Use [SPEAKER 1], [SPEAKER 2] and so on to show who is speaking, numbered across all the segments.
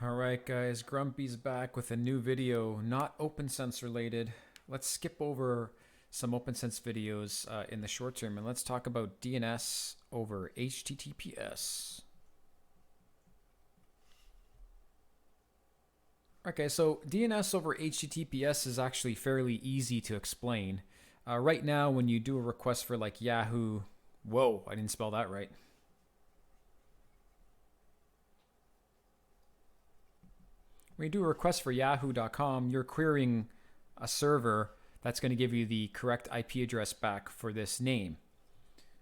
[SPEAKER 1] Alright guys, Grumpy's back with a new video, not OpenSense related. Let's skip over some OpenSense videos in the short term and let's talk about DNS over HTTPS. Okay, so DNS over HTTPS is actually fairly easy to explain. Right now when you do a request for like Yahoo, whoa, I didn't spell that right. When you do a request for yahoo.com, you're querying a server that's going to give you the correct IP address back for this name.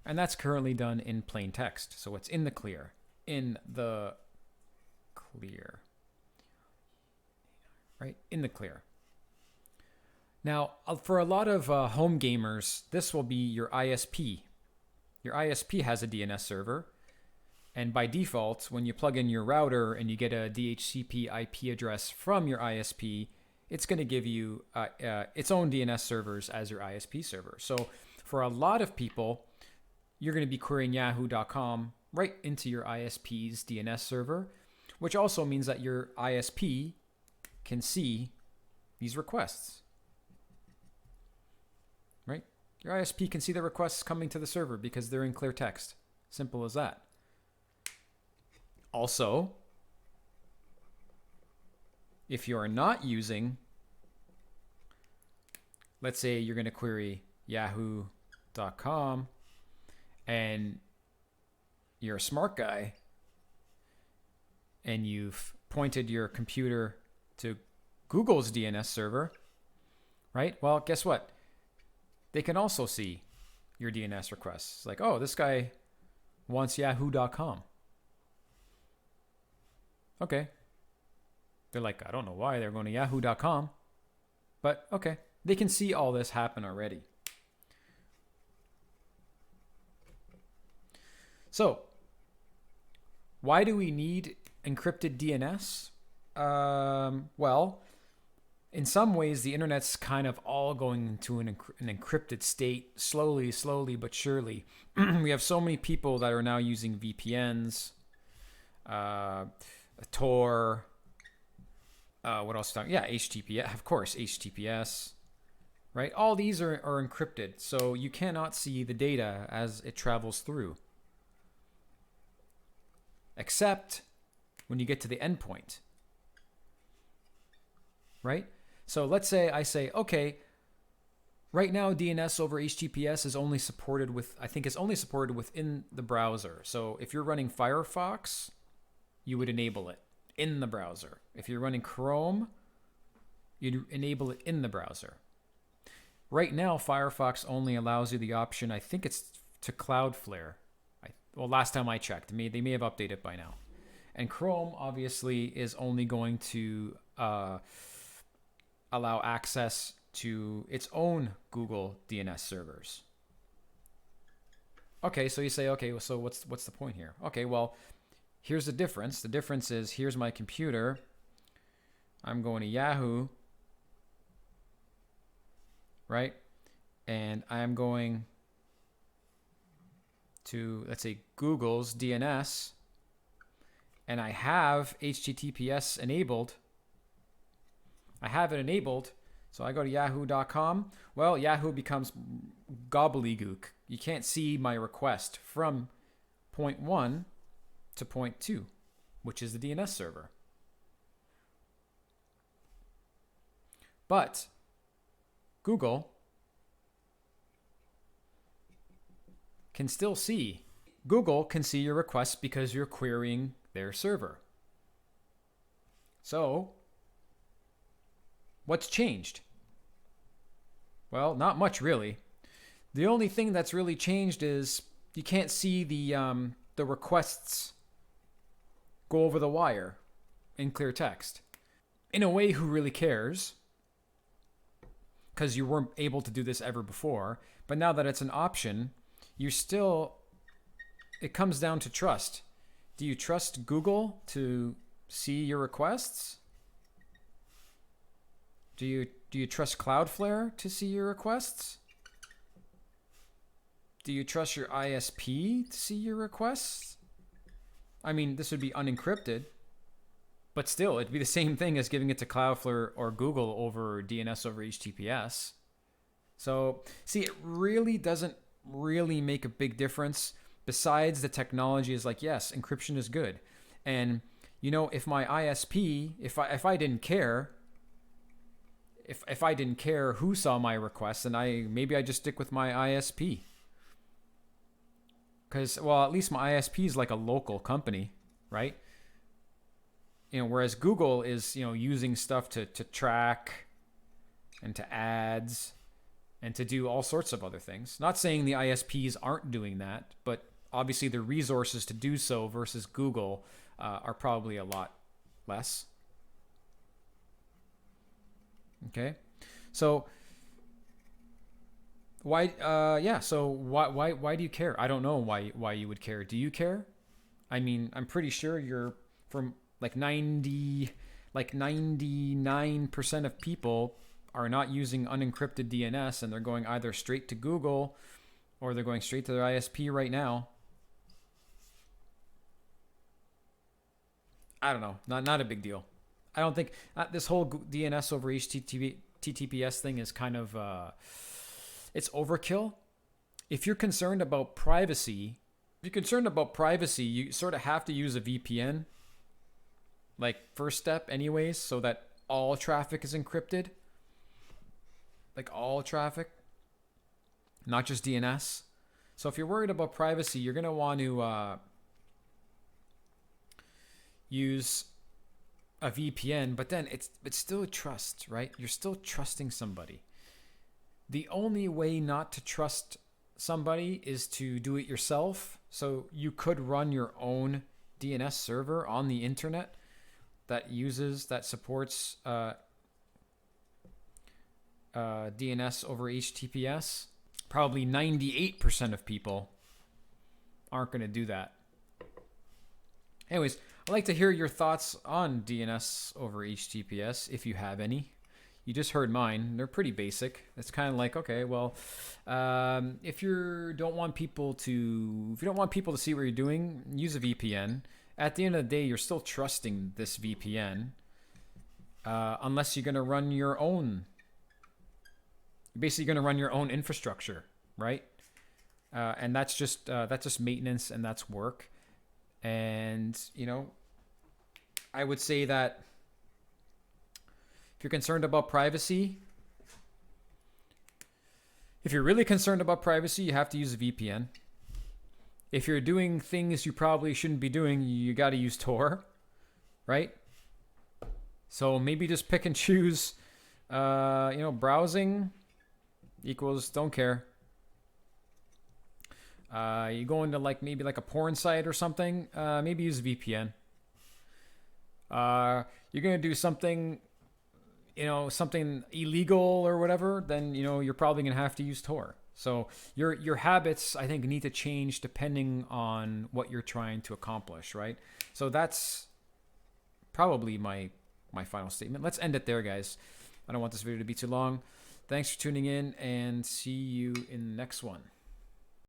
[SPEAKER 1] And that's currently done in plain text. So it's in the clear. In the clear. Right? In the clear. Now, for a lot of home gamers, this will be your ISP. Your ISP has a DNS server. And by default, when you plug in your router and you get a DHCP IP address from your ISP, it's going to give you its own DNS servers as your ISP server. So for a lot of people, you're going to be querying yahoo.com right into your ISP's DNS server, which also means that your ISP can see these requests. Right? Your ISP can see the requests coming to the server because they're in clear text. Simple as that. Also, if you're not using, let's say you're going to query yahoo.com and you're a smart guy and you've pointed your computer to Google's DNS server, right? Well, guess what? They can also see your DNS requests. It's like, oh, this guy wants yahoo.com. Okay. They're like, I don't know why they're going to yahoo.com. But okay, they can see all this happen already. So, why do we need encrypted DNS? Well, in some ways, the internet's kind of all going into an encrypted state, slowly but surely. We have so many people that are now using VPNs, Tor, what else? Yeah, HTTPS, of course, HTTPS, right? All these are encrypted, so you cannot see the data as it travels through, except when you get to the endpoint, right? So let's say I say, okay, right now DNS over HTTPS is only supported with, I think it's only supported within the browser. So if you're running Firefox, you would enable it in the browser. If you're running Chrome, you'd enable it in the browser. Right now, Firefox only allows you the option, I think it's to Cloudflare. Well, last time I checked, they may have updated by now. And Chrome, obviously, is only going to allow access to its own Google DNS servers. Okay, so you say, okay, so what's the point here? Okay, well, here's the difference. The difference is, here's my computer. I'm going to Yahoo, right? And I'm going to, let's say, Google's DNS, and I have HTTPS enabled. I have it enabled, so I go to yahoo.com. Well, Yahoo becomes gobbledygook. You can't see my request from point 1 to point 2, which is the DNS server. But Google can still see. Google can see your request because you're querying their server. So, what's changed? Well, not much really. The only thing that's really changed is you can't see the requests go over the wire in clear text. In a way, who really cares? Because you weren't able to do this ever before. But now that it's an option, it comes down to trust. Do you trust Google to see your requests? Do you trust Cloudflare to see your requests? Do you trust your ISP to see your requests? I mean, this would be unencrypted. But still, it'd be the same thing as giving it to Cloudflare or Google over DNS over HTTPS. So, see, it really doesn't really make a big difference. Besides, the technology is like, yes, encryption is good. And, you know, if my ISP, if I didn't care, if I didn't care who saw my request, then maybe I just stick with my ISP. Because, well, at least my ISP is like a local company, right? You know, whereas Google is, you know, using stuff to track and to ads and to do all sorts of other things. Not saying the ISPs aren't doing that, but obviously the resources to do so versus Google are probably a lot less. Okay, so why? So why do you care? I don't know why you would care. Do you care? I mean, I'm pretty sure you're from like 99% of people are not using unencrypted DNS, and they're going either straight to Google or they're going straight to their ISP right now. I don't know. Not a big deal. I don't think this whole DNS over HTTPS thing is kind of it's overkill. If you're concerned about privacy, you sort of have to use a VPN. Like first step anyways, so that all traffic is encrypted. Like all traffic, not just DNS. So if you're worried about privacy, you're going to want to use a VPN, but then it's still trust, right? You're still trusting somebody. The only way not to trust somebody is to do it yourself. So you could run your own DNS server on the internet that supports DNS over HTTPS. Probably 98% of people aren't going to do that. Anyways, I'd like to hear your thoughts on DNS over HTTPS, if you have any. You just heard mine. They're pretty basic. It's kind of like, okay, well, if you don't want people to see what you're doing, use a VPN. At the end of the day, you're still trusting this VPN, unless you're going to run your own. You're basically going to run your own infrastructure, right? And that's just maintenance, and that's work. And you know, I would say that if you're concerned about privacy, if you're really concerned about privacy, you have to use a VPN. If you're doing things you probably shouldn't be doing, you got to use Tor, right? So maybe just pick and choose. Browsing equals don't care. You go into maybe a porn site or something. Maybe use VPN. You're gonna do something, something illegal or whatever. Then you're probably gonna have to use Tor. So your habits, I think, need to change depending on what you're trying to accomplish, right? So that's probably my final statement. Let's end it there, guys. I don't want this video to be too long. Thanks for tuning in, and see you in the next one.